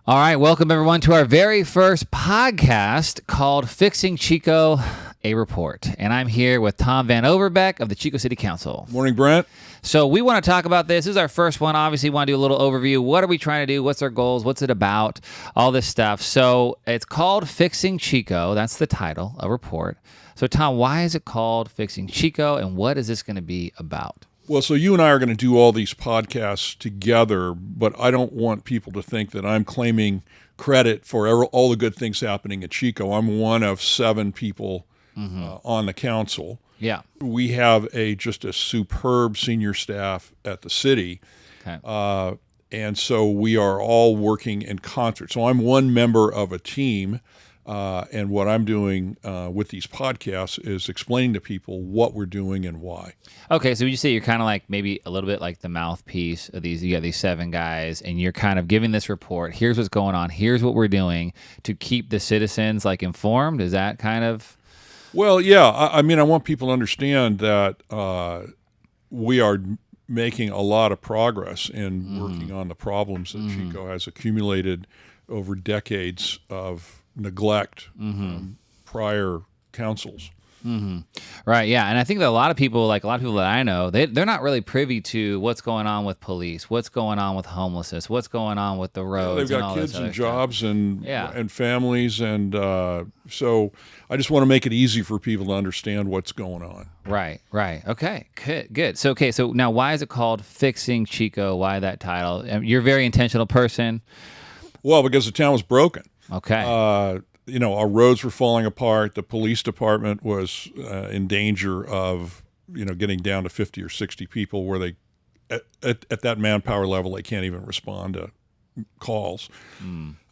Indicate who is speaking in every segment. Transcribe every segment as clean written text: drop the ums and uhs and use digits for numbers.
Speaker 1: All right, welcome everyone to our very first podcast called Fixing Chico, a Report. And I'm here with Tom Van Overbeek of the Chico City Council.
Speaker 2: Morning, Brent.
Speaker 1: So we want to talk about this. This is our first one. Obviously, we want to do a little overview. What are we trying to do? What's our goals? What's it about? All this stuff. So it's called Fixing Chico. That's the title, a report. So Tom, why is it called Fixing Chico, and what is this going to be about?
Speaker 2: Well, so you and I are going to do all these podcasts together, but I don't want people to think that I'm claiming credit for all the good things happening at Chico. I'm one of 7 people on the council.
Speaker 1: Yeah.
Speaker 2: We have just a superb senior staff at the city.
Speaker 1: Okay.
Speaker 2: And so we are all working in concert. So I'm one member of a team. And what I'm doing with these podcasts is explaining to people what we're doing and why.
Speaker 1: Okay, so would you say you're kind of like maybe a little bit like the mouthpiece of these? You got these 7 guys, and you're kind of giving this report. Here's what's going on. Here's what we're doing to keep the citizens like informed. Is that kind of?
Speaker 2: Well, yeah. I mean, I want people to understand that we are making a lot of progress in working on the problems that Chico has accumulated over decades of neglect prior councils.
Speaker 1: Right, yeah. And I think that a lot of people that I know, they're not really privy to what's going on with police, what's going on with homelessness, what's going on with the roads.
Speaker 2: They've got kids and jobs and families. And so I just want to make it easy for people to understand what's going on.
Speaker 1: Right. Okay, good. So now why is it called Fixing Chico? Why that title? You're a very intentional person.
Speaker 2: Well, because the town was broken.
Speaker 1: Okay.
Speaker 2: Our roads were falling apart. The police department was in danger of, getting down to 50 or 60 people where they, at that manpower level, they can't even respond to calls.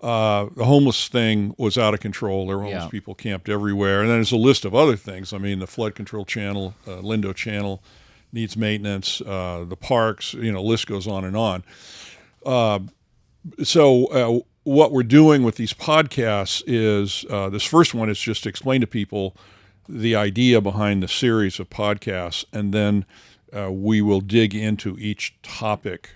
Speaker 2: The homeless thing was out of control. There were homeless people camped everywhere. And then there's a list of other things. I mean, the flood control channel, Lindo Channel needs maintenance, the parks, list goes on and on. So what we're doing with these podcasts is this first one is just to explain to people the idea behind the series of podcasts, and then we will dig into each topic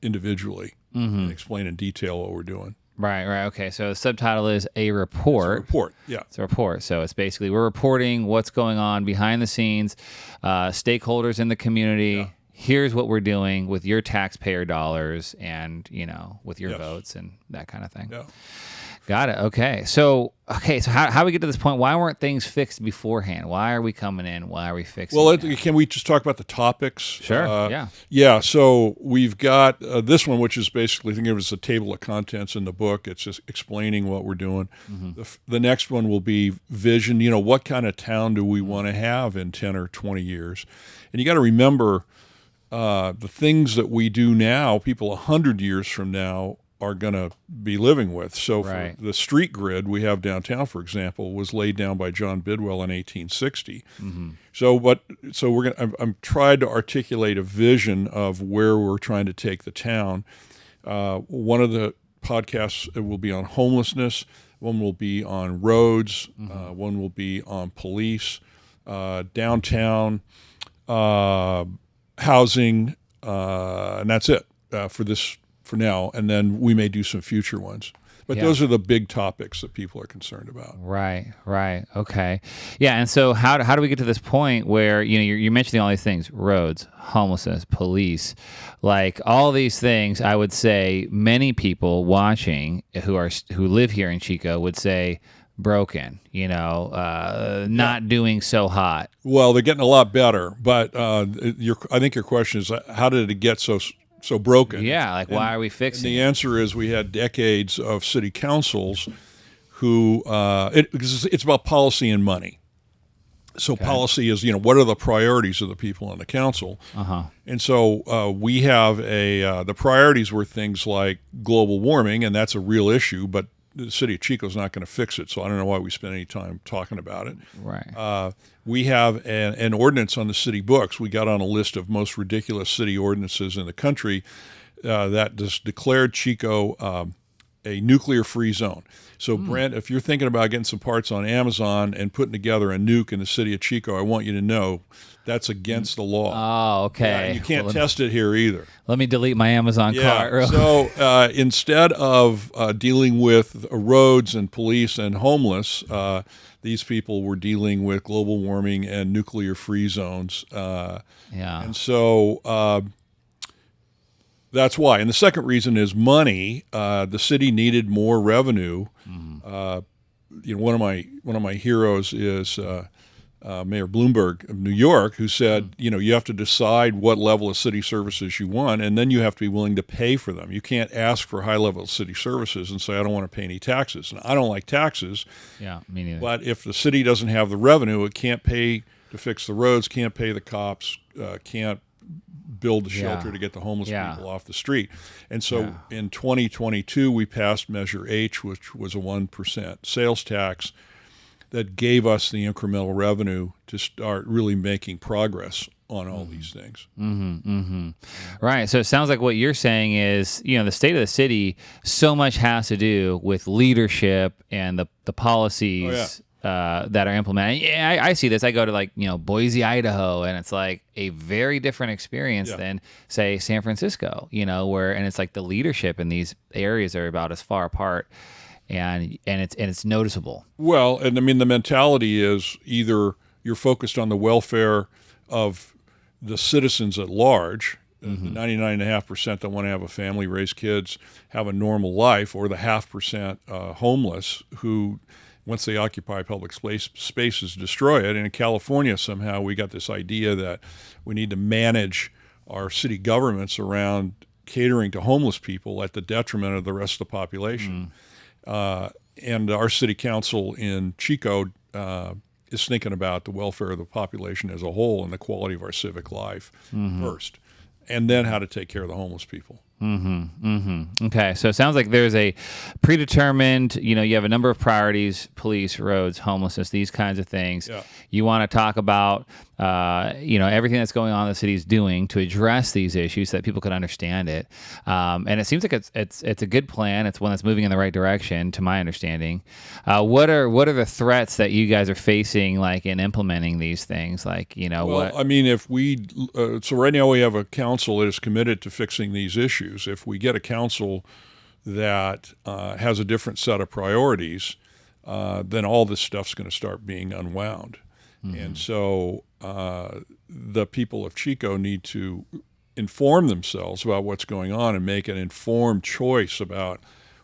Speaker 2: individually and explain in detail what we're doing.
Speaker 1: Right. Okay. So the subtitle is a report.
Speaker 2: It's a report, yeah.
Speaker 1: It's a report. So it's basically we're reporting what's going on behind the scenes, stakeholders in the community. Yeah. Here's what we're doing with your taxpayer dollars and, with your votes and that kind of thing.
Speaker 2: Yeah.
Speaker 1: Got it. Okay. So how we get to this point? Why weren't things fixed beforehand? Why are we coming in? Why are we fixing it?
Speaker 2: Can we just talk about the topics?
Speaker 1: Sure. Yeah.
Speaker 2: Yeah. So we've got this one, which is basically, think of it as a table of contents in the book. It's just explaining what we're doing. The next one will be vision. What kind of town do we want to have in 10 or 20 years? And you got to remember, the things that we do now, people 100 years from now are going to be living with. So for the street grid we have downtown, for example, was laid down by John Bidwell in 1860. So we're going. I'm trying to articulate a vision of where we're trying to take the town. One of the podcasts will be on homelessness. One will be on roads. One will be on police, downtown. Housing, and that's it for now. And then we may do some future ones. But those are the big topics that people are concerned about.
Speaker 1: Right. Okay. Yeah, and so how do we get to this point where, you're mentioning all these things, roads, homelessness, police, like all these things, I would say many people watching who live here in Chico would say, broken, not doing so hot.
Speaker 2: Well, they're getting a lot better, but I think your question is, how did it get so broken?
Speaker 1: Yeah, why are we fixing
Speaker 2: it? The answer is we had decades of city councils who, it's about policy and money. So policy is, what are the priorities of the people on the council? And so we have the priorities were things like global warming, and that's a real issue, but the city of Chico is not going to fix it, so I don't know why we spend any time talking about it.
Speaker 1: Right.
Speaker 2: We have an ordinance on the city books. We got on a list of most ridiculous city ordinances in the country that just declared Chico a nuclear-free zone. So, Brent, if you're thinking about getting some parts on Amazon and putting together a nuke in the city of Chico, I want you to know that's against the law.
Speaker 1: Oh, okay.
Speaker 2: Yeah, and you can't test it here either.
Speaker 1: Let me delete my Amazon cart.
Speaker 2: So instead of dealing with roads and police and homeless, these people were dealing with global warming and nuclear-free zones. And so that's why. And the second reason is money. The city needed more revenue. One of my heroes is Mayor Bloomberg of New York, who said, you have to decide what level of city services you want, and then you have to be willing to pay for them. You can't ask for high-level city services and say, I don't want to pay any taxes. And I don't like taxes.
Speaker 1: Yeah, me neither.
Speaker 2: But if the city doesn't have the revenue, it can't pay to fix the roads, can't pay the cops, can't build the shelter to get the homeless people off the street. And so in 2022, we passed Measure H, which was a 1% sales tax that gave us the incremental revenue to start really making progress on all these things.
Speaker 1: Right. So it sounds like what you're saying is, the state of the city, so much has to do with leadership and the policies that are implemented. Yeah, I see this. I go to Boise, Idaho, and it's like a very different experience than, say, San Francisco, and it's like the leadership in these areas are about as far apart. And it's noticeable. Well,
Speaker 2: and I mean, the mentality is either you're focused on the welfare of the citizens at large, the 99.5% that want to have a family, raise kids, have a normal life, or the 0.5% homeless who, once they occupy public spaces, destroy it. And in California, somehow we got this idea that we need to manage our city governments around catering to homeless people at the detriment of the rest of the population. And our city council in Chico is thinking about the welfare of the population as a whole and the quality of our civic life first, and then how to take care of the homeless people.
Speaker 1: Okay, so it sounds like there's a predetermined, you have a number of priorities: police, roads, homelessness, these kinds of things. You want to talk about, everything that's going on the city is doing to address these issues so that people can understand it. And it seems like it's a good plan. It's one that's moving in the right direction, to my understanding. What are the threats that you guys are facing, like in implementing these things?
Speaker 2: Well, I mean, if we so right now we have a council that is committed to fixing these issues. If we get a council that has a different set of priorities, then all this stuff's going to start being unwound. And so the people of Chico need to inform themselves about what's going on and make an informed choice about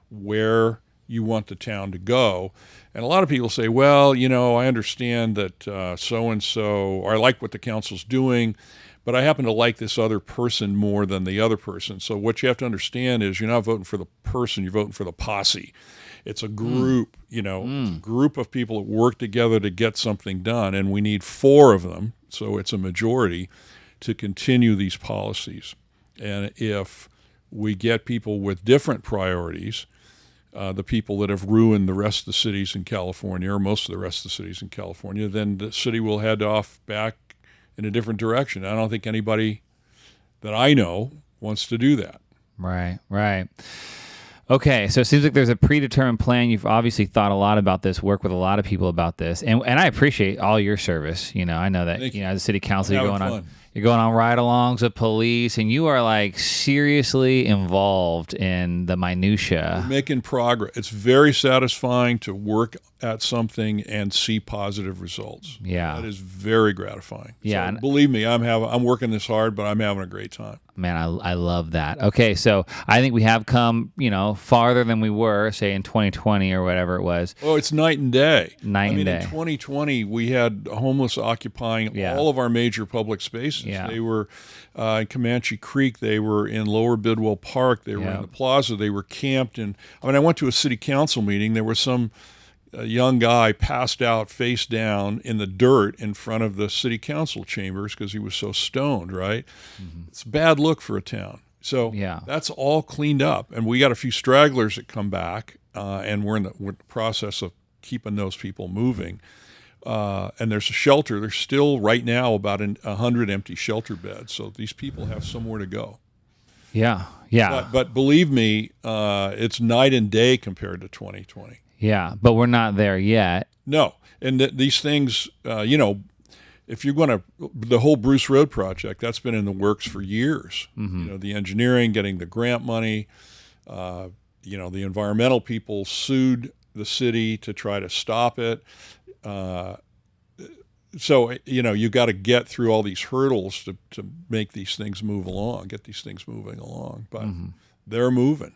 Speaker 2: where you want the town to go. And a lot of people say, well, I understand that so-and-so, or I like what the council's doing, but I happen to like this other person more than the other person. So what you have to understand is you're not voting for the person, you're voting for the posse. It's a group, a group of people that work together to get something done, and we need 4 of them, so it's a majority, to continue these policies. And if we get people with different priorities, the people that have ruined the rest of the cities in California, or most of the rest of the cities in California, then the city will head off back in a different direction. I don't think anybody that I know wants to do that.
Speaker 1: Right. Okay, so it seems like there's a predetermined plan. You've obviously thought a lot about this, worked with a lot of people about this, and I appreciate all your service. I know that as a city council, you're going on ride-alongs with police, and you are like seriously involved in the minutia.
Speaker 2: We're making progress. It's very satisfying to work at something and see positive results.
Speaker 1: Yeah,
Speaker 2: that is very gratifying.
Speaker 1: Yeah,
Speaker 2: so believe me, I'm working this hard, but I'm having a great time.
Speaker 1: Man, I love that. Okay, so I think we have come, farther than we were, say, in 2020 or whatever it was.
Speaker 2: Oh, it's night and day.
Speaker 1: In
Speaker 2: 2020, we had homeless occupying all of our major public spaces.
Speaker 1: Yeah.
Speaker 2: They were in Comanche Creek. They were in Lower Bidwell Park. They were in the plaza. They were camped. And I went to a city council meeting. There was some young guy passed out face down in the dirt in front of the city council chambers because he was so stoned, right? It's a bad look for a town. So that's all cleaned up. And we got a few stragglers that come back, and we're in the process of keeping those people moving. And there's a shelter. There's still right now about 100 empty shelter beds. So these people have somewhere to go.
Speaker 1: Yeah. Yeah.
Speaker 2: But believe me, it's night and day compared to 2020.
Speaker 1: Yeah. But we're not there yet.
Speaker 2: No, and these things, if you're going to, the whole Bruce Road project, that's been in the works for years. The engineering, getting the grant money, the environmental people sued the city to try to stop it. So, you got to get through all these hurdles to make these things move along, get these things moving along. But they're moving.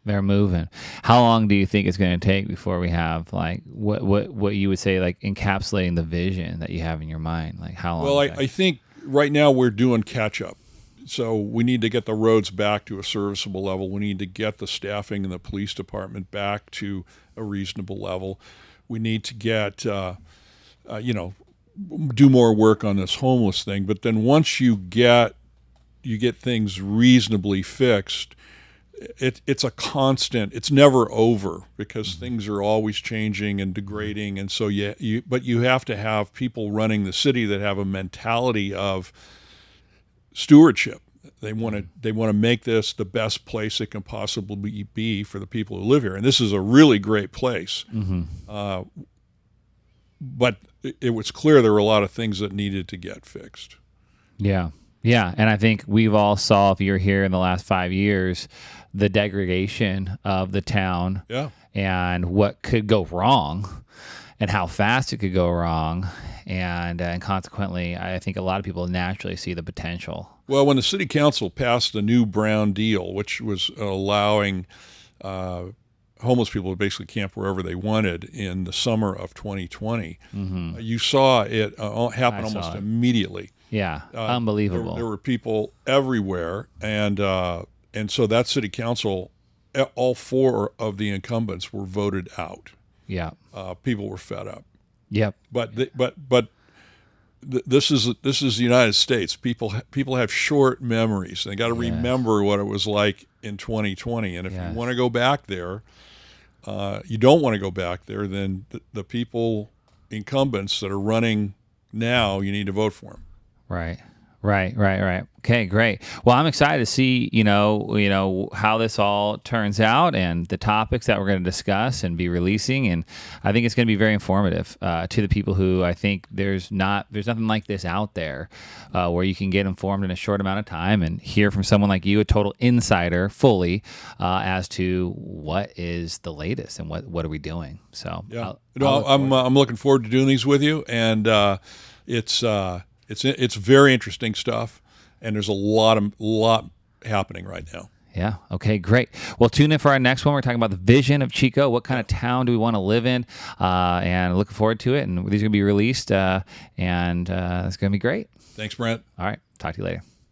Speaker 1: They're moving. How long do you think it's going to take before we have like what you would say like encapsulating the vision that you have in your mind? Like how long?
Speaker 2: Well, I think right now we're doing catch up. So we need to get the roads back to a serviceable level. We need to get the staffing in the police department back to a reasonable level. We need to get, do more work on this homeless thing. But then once you get things reasonably fixed, it's a constant. It's never over because things are always changing and degrading. And so but you have to have people running the city that have a mentality of stewardship. They want to make this the best place it can possibly be for the people who live here. And this is a really great place. But it was clear there were a lot of things that needed to get fixed.
Speaker 1: Yeah. Yeah. And I think we've all saw, if you're here in the last 5 years, the degradation of the town and what could go wrong and how fast it could go wrong. And consequently, I think a lot of people naturally see the potential.
Speaker 2: Well, when the city council passed the new Brown deal, which was allowing homeless people to basically camp wherever they wanted in the summer of 2020, you saw it happen almost immediately.
Speaker 1: Yeah, unbelievable.
Speaker 2: There were people everywhere, and so that city council, all four of the incumbents were voted out.
Speaker 1: Yeah,
Speaker 2: people were fed up.
Speaker 1: Yep.
Speaker 2: But this is the United States. People have short memories. They got to remember what it was like in 2020. And if you want to go back there, you don't want to go back there. Then the people incumbents that are running now, you need to vote for them.
Speaker 1: Right. Okay, great. Well, I'm excited to see, how this all turns out and the topics that we're going to discuss and be releasing. And I think it's going to be very informative to the people who I think there's nothing like this out there where you can get informed in a short amount of time and hear from someone like you, a total insider, fully as to what is the latest and what are we doing. So
Speaker 2: I'm looking forward to doing these with you, and it's very interesting stuff, and there's a lot happening right now.
Speaker 1: Yeah. Okay, great. Well, tune in for our next one. We're talking about the vision of Chico. What kind of town do we want to live in? And looking forward to it. And these are going to be released, and it's going to be great.
Speaker 2: Thanks, Brent.
Speaker 1: All right. Talk to you later.